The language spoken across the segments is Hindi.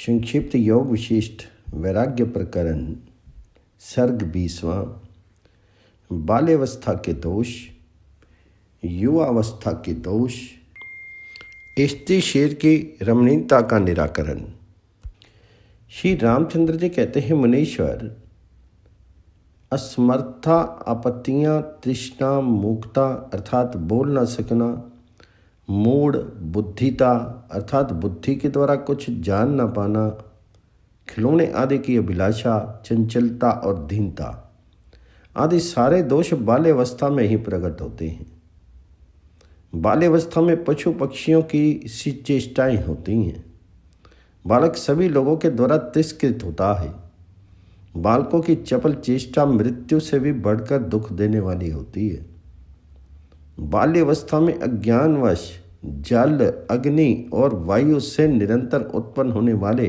संक्षिप्त योग विशिष्ट वैराग्य प्रकरण सर्ग 20वां। बाल्यावस्था के दोष, युवावस्था के दोष, स्त्री शेर की रमणीयता का निराकरण। श्री रामचंद्र जी कहते हैं, मुनीश्वर, असमर्था, आपत्तियाँ, तृष्णा, मूकता अर्थात बोल न सकना, मूढ़, बुद्धिता अर्थात बुद्धि के द्वारा कुछ जान न पाना, खिलौने आदि की अभिलाषा, चंचलता और दीनता आदि सारे दोष बाल्यावस्था में ही प्रकट होते हैं। बाल्यावस्था में पशु पक्षियों की सी चेष्टाएं होती हैं। बालक सभी लोगों के द्वारा तिरस्कृत होता है। बालकों की चपल चेष्टा मृत्यु से भी बढ़कर दुख देने वाली होती है। बाल्यावस्था में अज्ञानवश जल, अग्नि और वायु से निरंतर उत्पन्न होने वाले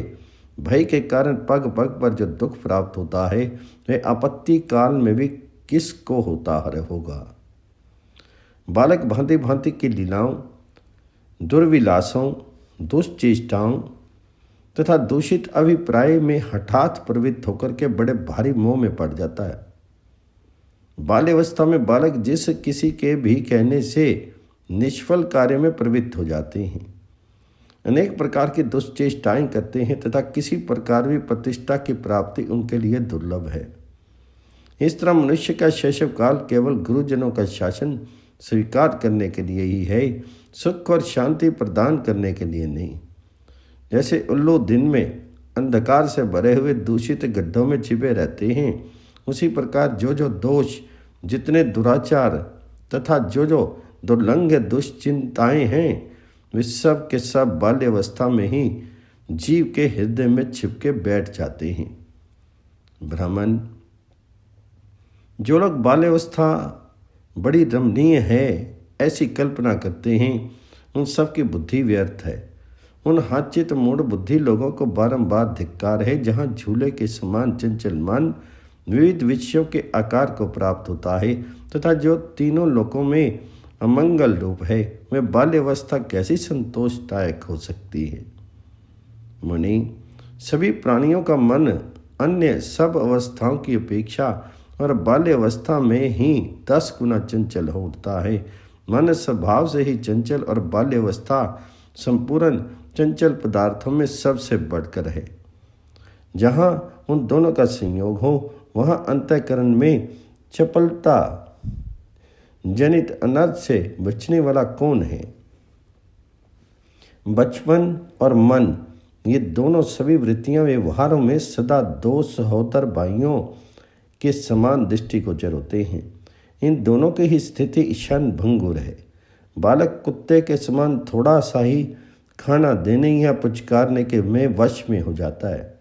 भय के कारण पग पग पर जो दुख प्राप्त होता है, वह आपत्ति काल में भी किसको होता होगा। बालक भांति भांति की लीलाओं, दुर्विलासों, दुष्चेष्टाओं तथा दूषित अभिप्राय में हठात प्रवृत्त होकर के बड़े भारी मोह में पड़ जाता है। बाल्यावस्था में बालक जिस किसी के भी कहने से निष्फल कार्य में प्रवृत्त हो जाते हैं, अनेक प्रकार की दुष्चेष्टाएं करते हैं तथा किसी प्रकार भी प्रतिष्ठा की प्राप्ति उनके लिए दुर्लभ है। इस तरह मनुष्य का शैशव काल केवल गुरुजनों का शासन स्वीकार करने के लिए ही है, सुख और शांति प्रदान करने के लिए नहीं। जैसे उल्लू दिन में अंधकार से भरे हुए दूषित गड्ढों में छिपे रहते हैं, उसी प्रकार जो जो दोष, जितने दुराचार तथा जो जो दुर्लंघ दुश्चिंताएं हैं, वे सब के सब बाल्यावस्था में ही जीव के हृदय में छिपके बैठ जाते हैं। ब्राह्मण, जो लोग बाल्यावस्था बड़ी रमणीय है ऐसी कल्पना करते हैं, उन सब की बुद्धि व्यर्थ है। उन हाचित मूढ़ बुद्धि लोगों को बारंबार धिक्कार है, जहाँ झूले के समान चंचल मन विविध विषयों के आकार को प्राप्त होता है तथा जो तीनों लोकों में अमंगल रूप है, वह बाल्यावस्था कैसी संतोषदायक हो सकती है। मुनि, सभी प्राणियों का मन अन्य सब अवस्थाओं की अपेक्षा और बाल्यावस्था में ही 10 गुना चंचल हो उठता है। मन स्वभाव से ही चंचल और बाल्यावस्था संपूर्ण चंचल पदार्थों में सबसे बढ़कर है। जहाँ उन दोनों का संयोग हो, वहाँ अंतःकरण में चपलता जनित अनर्थ से बचने वाला कौन है। बचपन और मन, ये दोनों सभी वृत्तियां व्यवहारों में सदा दो सहोदर भाइयों के समान दृष्टिगोचर होते हैं। इन दोनों की ही स्थिति ईशान भंगुर है। बालक कुत्ते के समान थोड़ा सा ही खाना देने या पुचकारने के में वश में हो जाता है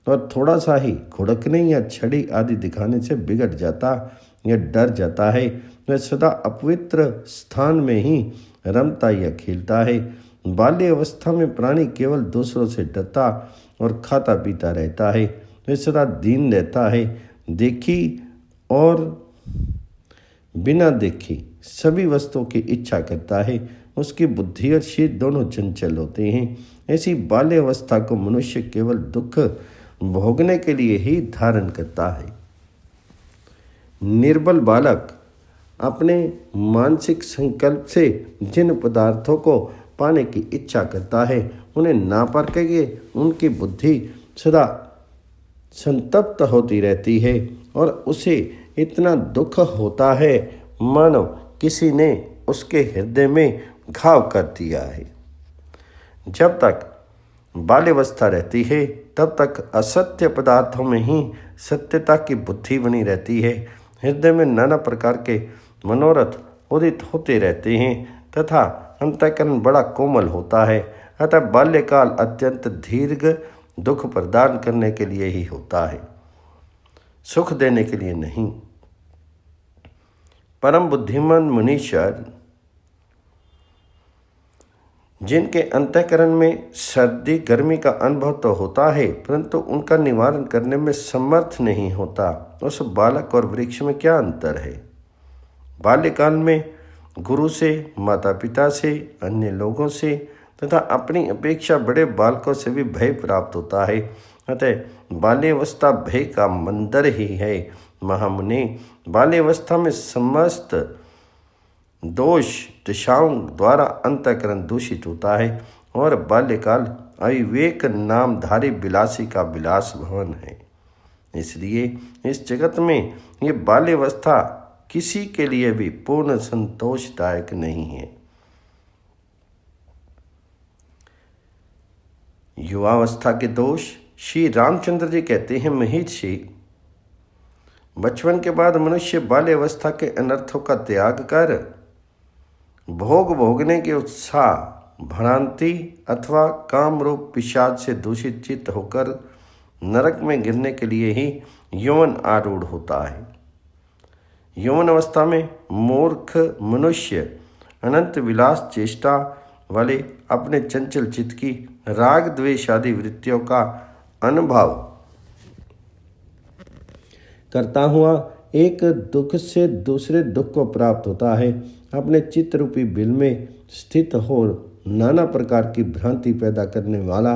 और थोड़ा सा ही घुड़कने या छड़ी आदि दिखाने से बिगड़ जाता या डर जाता है। वह सदा अपवित्र स्थान में ही रमता या खेलता है। बाल्य अवस्था में प्राणी केवल दूसरों से डरता और खाता पीता रहता है। वह सदा दीन रहता है। देखी और बिना देखी सभी वस्तुओं की इच्छा करता है। उसकी बुद्धि और शरीर दोनों चंचल होते हैं। ऐसी बाल्य अवस्था को मनुष्य केवल दुख भोगने के लिए ही धारण करता है। निर्बल बालक अपने मानसिक संकल्प से जिन पदार्थों को पाने की इच्छा करता है, उन्हें ना पाकर उनकी बुद्धि सदा संतप्त होती रहती है और उसे इतना दुख होता है मानो किसी ने उसके हृदय में घाव कर दिया है। जब तक बाल्यावस्था रहती है, तब तक असत्य पदार्थों में ही सत्यता की बुद्धि बनी रहती है। हृदय में नाना प्रकार के मनोरथ उदित होते रहते हैं तथा अंतःकरण बड़ा कोमल होता है। अतः बाल्यकाल अत्यंत दीर्घ दुख प्रदान करने के लिए ही होता है, सुख देने के लिए नहीं। परम बुद्धिमान मुनीश्वर, जिनके अंतःकरण में सर्दी गर्मी का अनुभव तो होता है, परंतु उनका निवारण करने में समर्थ नहीं होता, उस बालक और वृक्ष में क्या अंतर है। बाल्यकाल में गुरु से, माता पिता से, अन्य लोगों से तथा अपनी अपेक्षा बड़े बालकों से भी भय प्राप्त होता है। अतः बाल्यावस्था भय का मंदिर ही है। महामुनि, बाल्यावस्था में समस्त दोष दिशाओं द्वारा अंतःकरण दूषित होता है और बाल्यकाल अविवेक नामधारी विलासी का विलास भवन है। इसलिए इस जगत में ये बाल्यावस्था किसी के लिए भी पूर्ण संतोषदायक नहीं है। युवावस्था के दोष श्री रामचंद्र जी कहते हैं, महिषी, बचपन के बाद मनुष्य बाल्यावस्था के अनर्थों का त्याग कर भोग भोगने के उत्साह, भ्रांति अथवा काम रूप पिशाच से दूषित चित्त होकर नरक में गिरने के लिए ही यौवन आरूढ़ होता है। यौवन अवस्था में मूर्ख मनुष्य अनंत विलास चेष्टा वाले अपने चंचल चित्त की राग द्वेष आदि वृत्तियों का अनुभव करता हुआ एक दुख से दूसरे दुख को प्राप्त होता है। अपने चित्त रूपी बिल में स्थित हो नाना प्रकार की भ्रांति पैदा करने वाला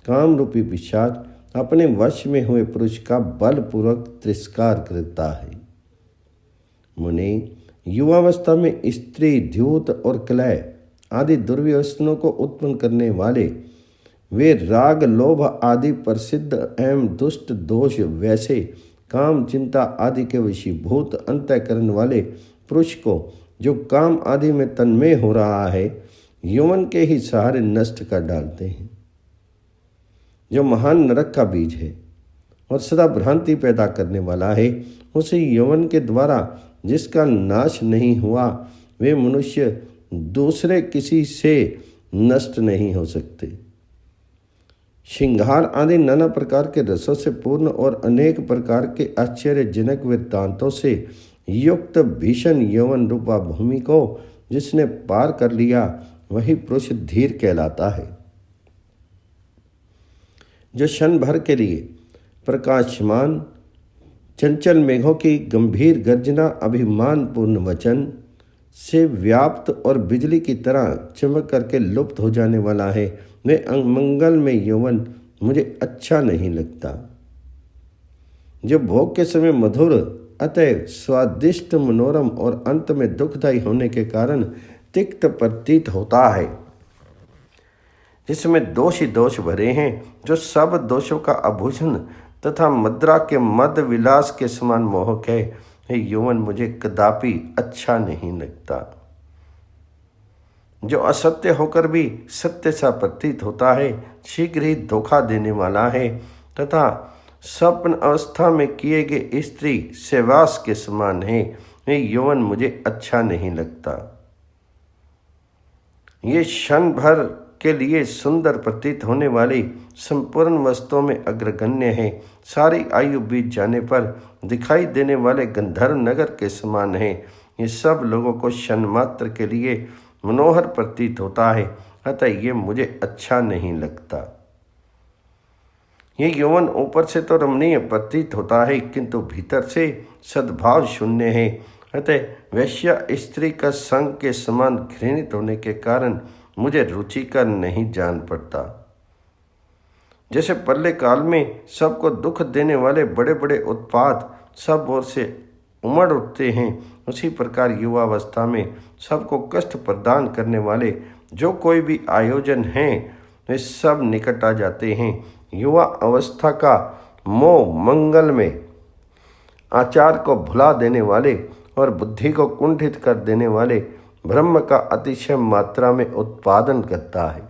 काम रूपी पिशाच अपने वश में हुए पुरुष का बलपूर्वक तिरस्कार करता है। मुनि, युवावस्था में स्त्री, द्यूत और क्लय आदि दुर्व्यसनों को उत्पन्न करने वाले वे राग, लोभ आदि प्रसिद्ध एवं दुष्ट दोष वैसे काम, चिंता आदि के वशीभूत अंतःकरण वाले पुरुष को जो काम आदि में तन्मय हो रहा है, यौवन के ही सहारे नष्ट कर डालते हैं। जो महान नरक का बीज है और सदा भ्रांति पैदा करने वाला है, उसे यौवन के द्वारा जिसका नाश नहीं हुआ, वे मनुष्य दूसरे किसी से नष्ट नहीं हो सकते। श्रृंगार आदि नाना प्रकार के रसों से पूर्ण और अनेक प्रकार के आश्चर्यजनक वृत्तांतों से युक्त भीषण यौवन रूपा भूमि को जिसने पार कर लिया, वही पुरुष धीर कहलाता है। जो क्षण भर के लिए प्रकाशमान चंचल मेघों की गंभीर गर्जना, अभिमान पूर्ण वचन से व्याप्त और बिजली की तरह चमक करके लुप्त हो जाने वाला है, वे मंगल में यौवन मुझे अच्छा नहीं लगता। जो भोग के समय मधुर, अतः स्वादिष्ट, मनोरम और अंत में दुखदायी होने के कारण तिक्त प्रतीत होता है, जिसमें दोष ही दोष भरे हैं, जो सब दोषों का आभूषण तथा मुद्रा के मद विलास के समान मोहक है, यौवन मुझे कदापि अच्छा नहीं लगता। जो असत्य होकर भी सत्य सा प्रतीत होता है, शीघ्र ही धोखा देने वाला है तथा स्वप्न अवस्था में किए गए स्त्री सेवास के समान है, यौवन मुझे अच्छा नहीं लगता। ये क्षण भर के लिए सुंदर प्रतीत होने वाली संपूर्ण वस्तुओं में अग्रगण्य है, सारी आयु बीत जाने पर दिखाई देने वाले गंधर्व नगर के समान है। ये सब लोगों को क्षण मात्र के लिए मनोहर प्रतीत होता है, अतः ये मुझे अच्छा नहीं लगता। ये यौवन ऊपर से तो रमणीय प्रतीत होता है, किंतु भीतर से सद्भाव शून्य है, अतः वैश्या स्त्री का संग के समान घृणित होने के कारण मुझे रुचिकर नहीं जान पड़ता। जैसे प्रलय काल में सबको दुख देने वाले बड़े बड़े उत्पात सब ओर से उमड़ उठते हैं, उसी प्रकार युवावस्था में सबको कष्ट प्रदान करने वाले जो कोई भी आयोजन हैं, वे सब निकट आ जाते हैं। युवा अवस्था का मोह मंगल में आचार को भुला देने वाले और बुद्धि को कुंठित कर देने वाले ब्रह्म का अतिशय मात्रा में उत्पादन करता है।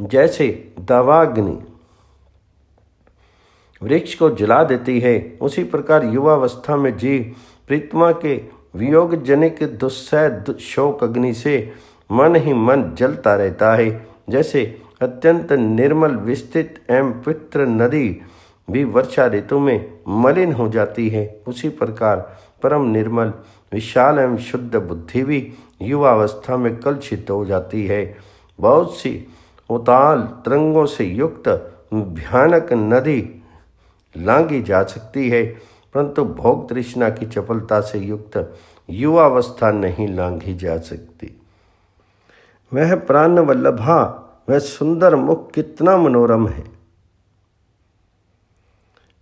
जैसे दावाग्नि वृक्ष को जला देती है, उसी प्रकार युवावस्था में जीव प्रीतमा के वियोग जनिक दुस्सह शोक अग्नि से मन ही मन जलता रहता है। जैसे अत्यंत निर्मल विस्तृत एवं पवित्र नदी भी वर्षा ऋतु में मलिन हो जाती है, उसी प्रकार परम निर्मल विशाल एवं शुद्ध बुद्धि भी युवावस्था में कलुषित हो जाती है। बहुत सी उताल तरंगों से युक्त भयानक नदी लांघी जा सकती है, परंतु भोग तृष्णा की चपलता से युक्त युवावस्था नहीं लांघी जा सकती। वह प्राण वल्लभा, वह सुंदर मुख कितना मनोरम है।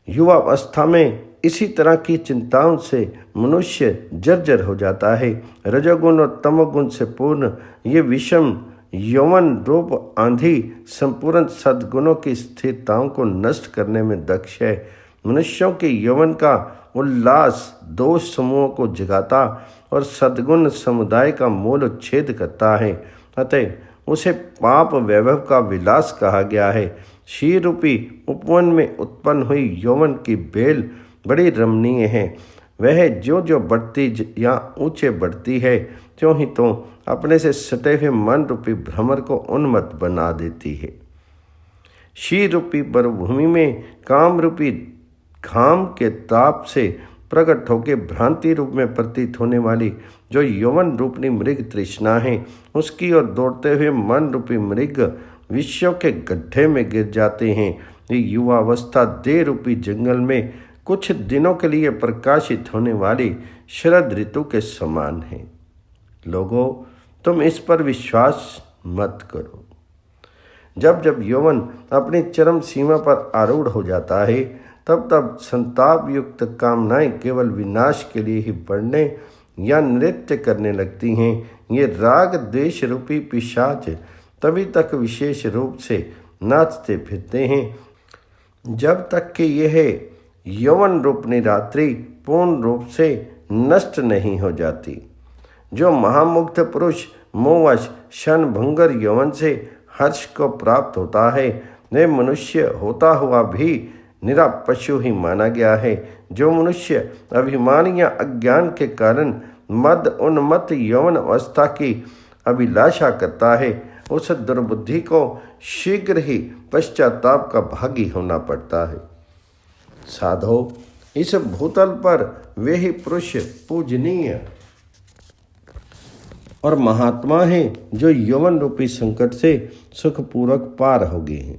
युवावस्था में इसी तरह की चिंताओं से मनुष्य जर्जर हो जाता है। रजोगुण और तमोगुण से पूर्ण ये विषम यौवन रूप आंधी संपूर्ण सद्गुणों की स्थिरताओं को नष्ट करने में दक्ष है। मनुष्यों के यौवन का उल्लास दोष समूहों को जगाता और सद्गुण समुदाय का मूल उच्छेद करता है। अतः उसे पाप वैभव का विलास कहा गया है। शीर रूपी उपवन में उत्पन्न हुई यौवन की बेल बड़ी रमणीय है। वह जो जो बढ़ती या ऊंचे बढ़ती है, त्यों ही तो अपने से सटे हुए मन रूपी भ्रमर को उन्मत्त बना देती है। शीर रूपी मरुभूमि में काम रूपी घाम के ताप से प्रकट होकर भ्रांति रूप में प्रतीत होने वाली जो यौवन रूपनी मृग तृष्णा है, उसकी ओर दौड़ते हुए मन रूपी मृग विश्व के गड्ढे में गिर जाते हैं। ये युवावस्था देह रूपी जंगल में कुछ दिनों के लिए प्रकाशित होने वाली शरद ऋतु के समान है। लोगों, तुम इस पर विश्वास मत करो। जब जब यौवन अपनी चरम सीमा पर आरूढ़ हो जाता है, तब तब संताप युक्त कामनाएं केवल विनाश के लिए ही बढ़ने या नृत्य करने लगती हैं। ये राग द्वेष रूपी पिशाच तभी तक विशेष रूप से नाचते फिरते हैं जब तक कि यह यौवन रूपनी रात्रि पूर्ण रूप से नष्ट नहीं हो जाती। जो महामुग्ध पुरुष मोहवश क्षणभंगुर यौवन से हर्ष को प्राप्त होता है, वह मनुष्य होता हुआ भी निरा पशु ही माना गया है। जो मनुष्य अभिमान या अज्ञान के कारण मद उन्मत्त यौवन अवस्था की अभिलाषा करता है, उस दुर्बुद्धि को शीघ्र ही पश्चाताप का भागी होना पड़ता है। साधो, इस भूतल पर वे ही पुरुष पूजनीय और महात्मा हैं जो यौवन रूपी संकट से सुखपूर्वक पार हो गए हैं।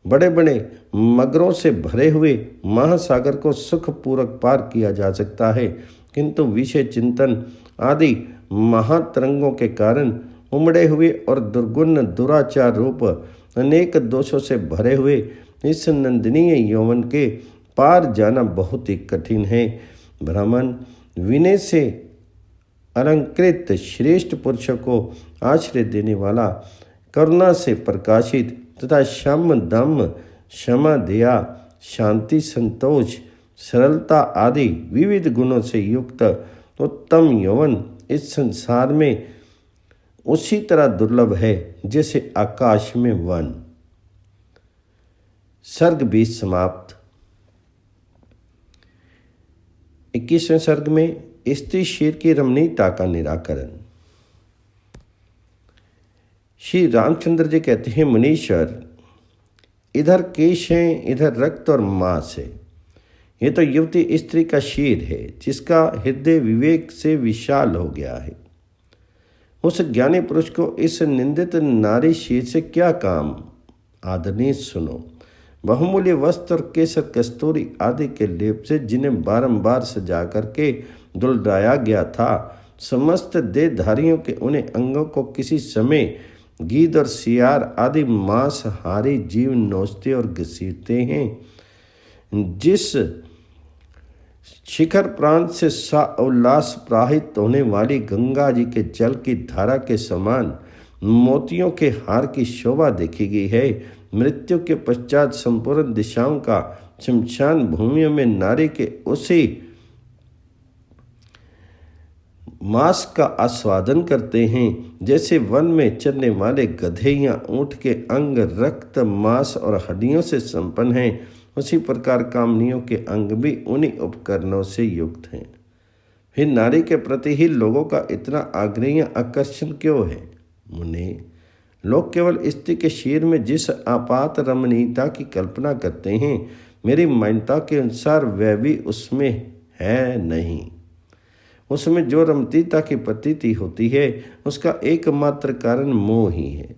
बड़े बड़े मगरों से भरे हुए महासागर को सुखपूर्वक पार किया जा सकता है, किंतु विषय चिंतन आदि महातरंगों के कारण उमड़े हुए और दुर्गुण दुराचार रूप अनेक दोषों से भरे हुए इस नंदनीय यौवन के पार जाना बहुत ही कठिन है। ब्राह्मण विनय से अलंकृत श्रेष्ठ पुरुषों को आश्रय देने वाला, करुणा से प्रकाशित तथा शम दम क्षमा दया शांति संतोष सरलता आदि विविध गुणों से युक्त उत्तम यौवन इस संसार में उसी तरह दुर्लभ है जैसे आकाश में वन। सर्ग 20 समाप्त। 21वें सर्ग में स्त्री शीर की रमणीयता का निराकरण। श्री रामचंद्र जी कहते हैं, मुनीश्वर, इधर केश हैं, इधर रक्त और मांस है। ये तो युवती स्त्री का शीर है जिसका हृदय विवेक से विशाल हो गया है। उस ज्ञानी पुरुष को इस निंदित नारी शीर से क्या काम? आदरणीय सुनो, बहुमूल्य वस्त्र और केसर कस्तूरी आदि के लेप से जिन्हें बारंबार सजा करके दुलराया गया था, समस्त देहधारियों के उन्हें अंगों को किसी समय गीद और सियार आदि मांसहारी जीव नोचते और घसीटते हैं। जिस शिखर प्रांत से सा उल्लास प्रवाहित होने वाली गंगा जी के जल की धारा के समान मोतियों के हार की शोभा देखी गई है। मृत्यु के पश्चात संपूर्ण दिशाओं का शमशान भूमियों में नारी के उसी मांस का आस्वादन करते हैं जैसे वन में चलने वाले गधे या ऊंट के अंग रक्त मांस और हड्डियों से संपन्न हैं। उसी प्रकार कामनियों के अंग भी उन्हीं उपकरणों से युक्त हैं। फिर नारी के प्रति ही लोगों का इतना आग्रह या आकर्षण क्यों है? मुने, लोग केवल स्त्री के शीर में जिस आपात रमणीयता की कल्पना करते हैं, मेरी मान्यता के अनुसार वह भी उसमें है नहीं। उसमें जो रमणीयता की प्रतीति होती है उसका एकमात्र कारण मोह ही है।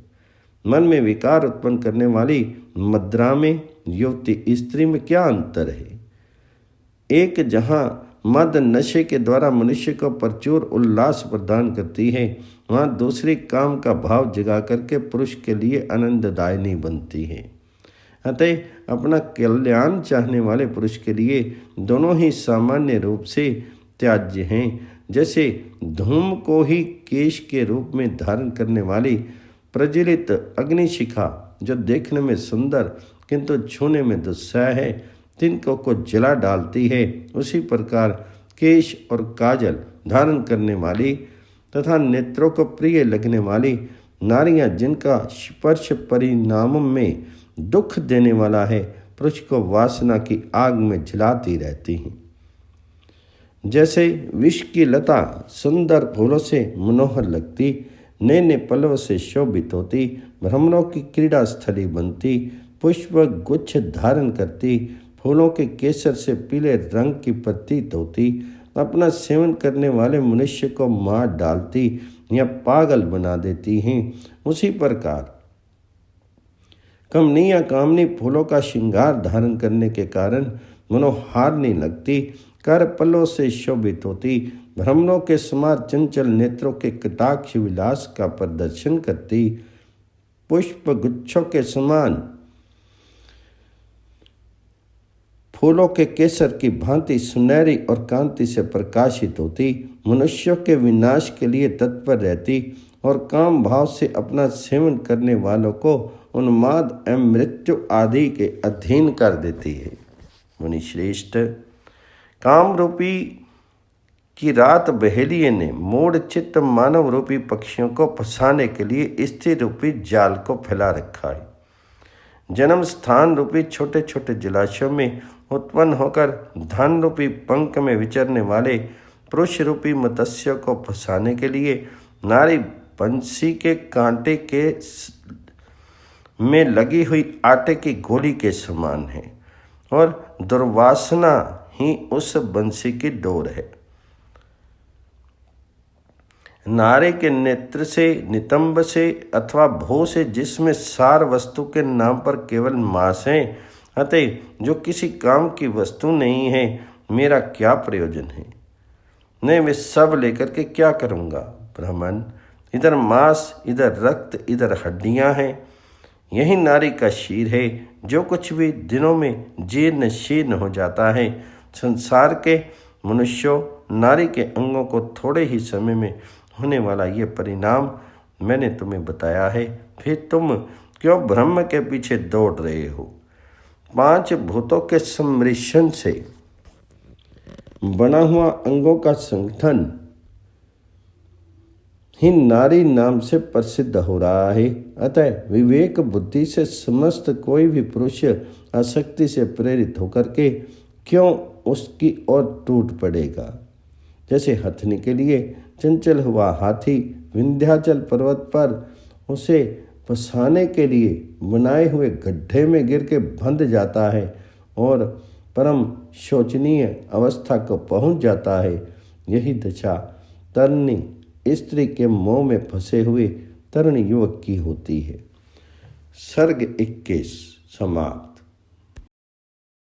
मन में विकार उत्पन्न करने वाली मद्रा में युवती स्त्री में क्या अंतर है? एक जहाँ मद नशे के द्वारा मनुष्य को प्रचुर उल्लास प्रदान करती है, वहाँ दूसरी काम का भाव जगा करके पुरुष के लिए आनंददायिनी बनती है। अतः अपना कल्याण चाहने वाले पुरुष के लिए दोनों ही सामान्य रूप से त्याज्य हैं। जैसे धूम को ही केश के रूप में धारण करने वाली प्रज्वलित अग्निशिखा, जो देखने में सुंदर किंतु छूने में दुस्सह है, तिनकों को जला डालती है, उसी प्रकार केश और काजल धारण करने वाली तथा नेत्रों को प्रिय लगने वाली नारियां, जिनका स्पर्श परिणामों में दुख देने वाला है, पुरुष को वासना की आग में जलाती रहती हैं। जैसे विष की लता सुंदर फूलों से मनोहर लगती, नए नए पल्लव से शोभित होती, भ्रमरों की क्रीड़ा स्थली बनती, पुष्प गुच्छ धारण करती, फूलों के केसर से पीले रंग की प्रतीत होती, अपना सेवन करने वाले मनुष्य को मार डालती या पागल बना देती हैं, उसी प्रकार कमनीय कामनी फूलों का श्रृंगार धारण करने के कारण मनोहारनी लगती, कर पल्लों से शोभित होती, भ्रमरों के समान चंचल नेत्रों के कटाक्ष विलास का प्रदर्शन करती, पुष्प गुच्छों के समान फूलों के केसर की भांति सुनहरी और कांति से प्रकाशित होती, मनुष्यों के विनाश के लिए तत्पर रहती और काम भाव से अपना सेवन करने वालों को उन्माद एवं मृत्यु आदि के अधीन कर देती है। मुनि श्रेष्ठ, काम रूपी की रात बहेलिये ने मूढ़ चित्त मानव रूपी पक्षियों को फंसाने के लिए स्त्री रूपी जाल को फैला रखा है। जन्म स्थान रूपी छोटे छोटे जलाशयों में उत्पन्न होकर धन रूपी पंख में विचरने वाले पुरुष रूपी मत्स्य को फंसाने के लिए नारी बंसी के कांटे के में लगी हुई आटे की गोली के समान है और दुर्वासना ही उस बंसी की डोर है। नारे के नेत्र से, नितंब से अथवा भो से, जिसमें सार वस्तु के नाम पर केवल मांस है, अतः जो किसी काम की वस्तु नहीं है, मेरा क्या प्रयोजन है? नहीं, वे सब लेकर के क्या करूँगा? ब्राह्मण, इधर मांस, इधर रक्त, इधर हड्डियाँ हैं, यही नारी का शीर है, जो कुछ भी दिनों में जीर्ण शीर्ण हो जाता है। संसार के मनुष्यों, नारी के अंगों को थोड़े ही समय में होने वाला ये परिणाम मैंने तुम्हें बताया है, फिर तुम क्यों ब्रह्म के पीछे दौड़ रहे हो? 5 भूतों के सम्मिश्रण से बना हुआ अंगों का संगठन ही नारी नाम से प्रसिद्ध हो रहा है। अतः विवेक बुद्धि से समस्त कोई भी पुरुष आसक्ति से प्रेरित होकर के क्यों उसकी ओर टूट पड़ेगा? जैसे हथनी के लिए चंचल हुआ हाथी विंध्याचल पर्वत पर उसे फंसाने के लिए बनाए हुए गड्ढे में गिर के बंध जाता है और परम शोचनीय अवस्था को पहुंच जाता है, यही दशा तरनी स्त्री के मोह में फंसे हुए तरुण युवक की होती है। सर्ग 21 समाप्त।